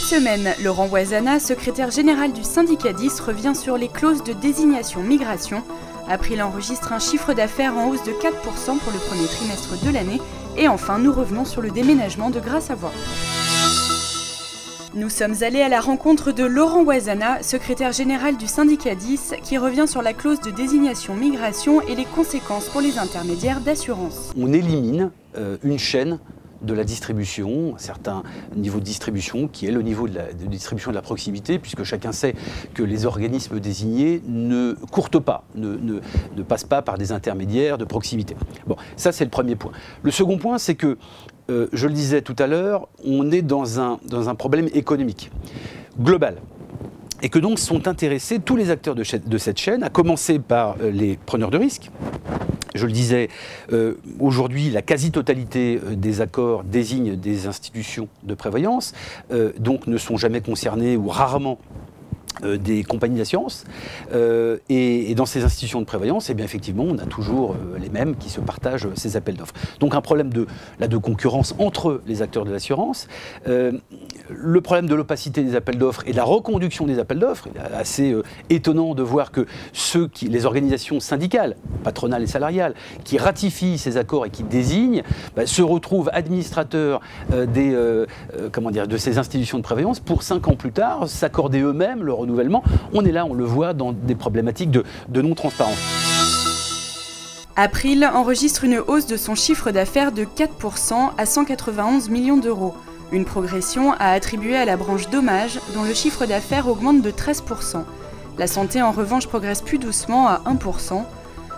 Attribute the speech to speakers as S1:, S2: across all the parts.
S1: semaine, Laurent Ouazana, secrétaire général du syndicat 10, revient sur les clauses de désignation migration. April enregistre un chiffre d'affaires en hausse de 4% pour le premier trimestre de l'année. Et enfin, nous revenons sur le déménagement de Grasse-Avoie. Nous sommes allés à la rencontre de Laurent Ouazana, secrétaire général du syndicat 10, qui revient sur la clause de désignation migration et les conséquences pour les intermédiaires d'assurance.
S2: On élimine une chaîne de la distribution, un certain niveau de distribution qui est le niveau de distribution de la proximité, puisque chacun sait que les organismes désignés ne courtent pas, ne passent pas par des intermédiaires de proximité. Bon, ça c'est le premier point. Le second point, c'est que, je le disais tout à l'heure, on est dans un problème économique global. Et que donc sont intéressés tous les acteurs de cette chaîne, à commencer par les preneurs de risques. Je le disais, aujourd'hui, la quasi-totalité des accords désignent des institutions de prévoyance, donc ne sont jamais concernés ou rarement des compagnies d'assurance. Et dans ces institutions de prévoyance, eh bien, effectivement, on a toujours les mêmes qui se partagent ces appels d'offres. Donc un problème de concurrence entre les acteurs de l'assurance. Le problème de l'opacité des appels d'offres et de la reconduction des appels d'offres. Il est assez étonnant de voir que les organisations syndicales, patronales et salariales, qui ratifient ces accords et qui désignent, se retrouvent administrateurs de ces institutions de prévoyance pour 5 ans plus tard s'accorder eux-mêmes le renouvellement. On est là, on le voit, dans des problématiques de non-transparence.
S1: April enregistre une hausse de son chiffre d'affaires de 4% à 191 millions d'euros. Une progression à attribuer à la branche dommages, dont le chiffre d'affaires augmente de 13%. La santé, en revanche, progresse plus doucement à 1%.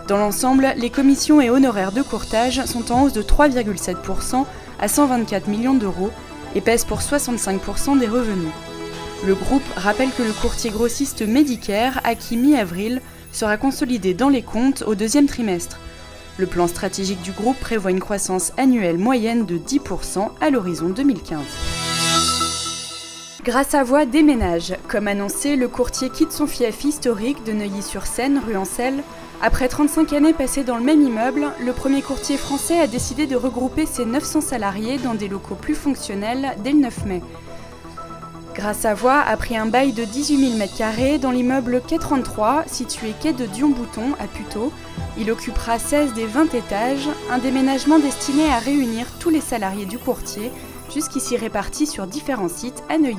S1: Dans l'ensemble, les commissions et honoraires de courtage sont en hausse de 3,7% à 124 millions d'euros et pèsent pour 65% des revenus. Le groupe rappelle que le courtier grossiste Medicare, acquis mi-avril, sera consolidé dans les comptes au deuxième trimestre. Le plan stratégique du groupe prévoit une croissance annuelle moyenne de 10% à l'horizon 2015. Grasse-Avoie déménage. Comme annoncé, le courtier quitte son fief historique de Neuilly-sur-Seine, rue Ancel. Après 35 années passées dans le même immeuble, le premier courtier français a décidé de regrouper ses 900 salariés dans des locaux plus fonctionnels dès le 9 mai. Grasse-Avoie a pris un bail de 18 000 m² dans l'immeuble quai 33, situé quai de Dion-Bouton à Puteaux. Il occupera 16 des 20 étages, un déménagement destiné à réunir tous les salariés du courtier, jusqu'ici répartis sur différents sites à Neuilly.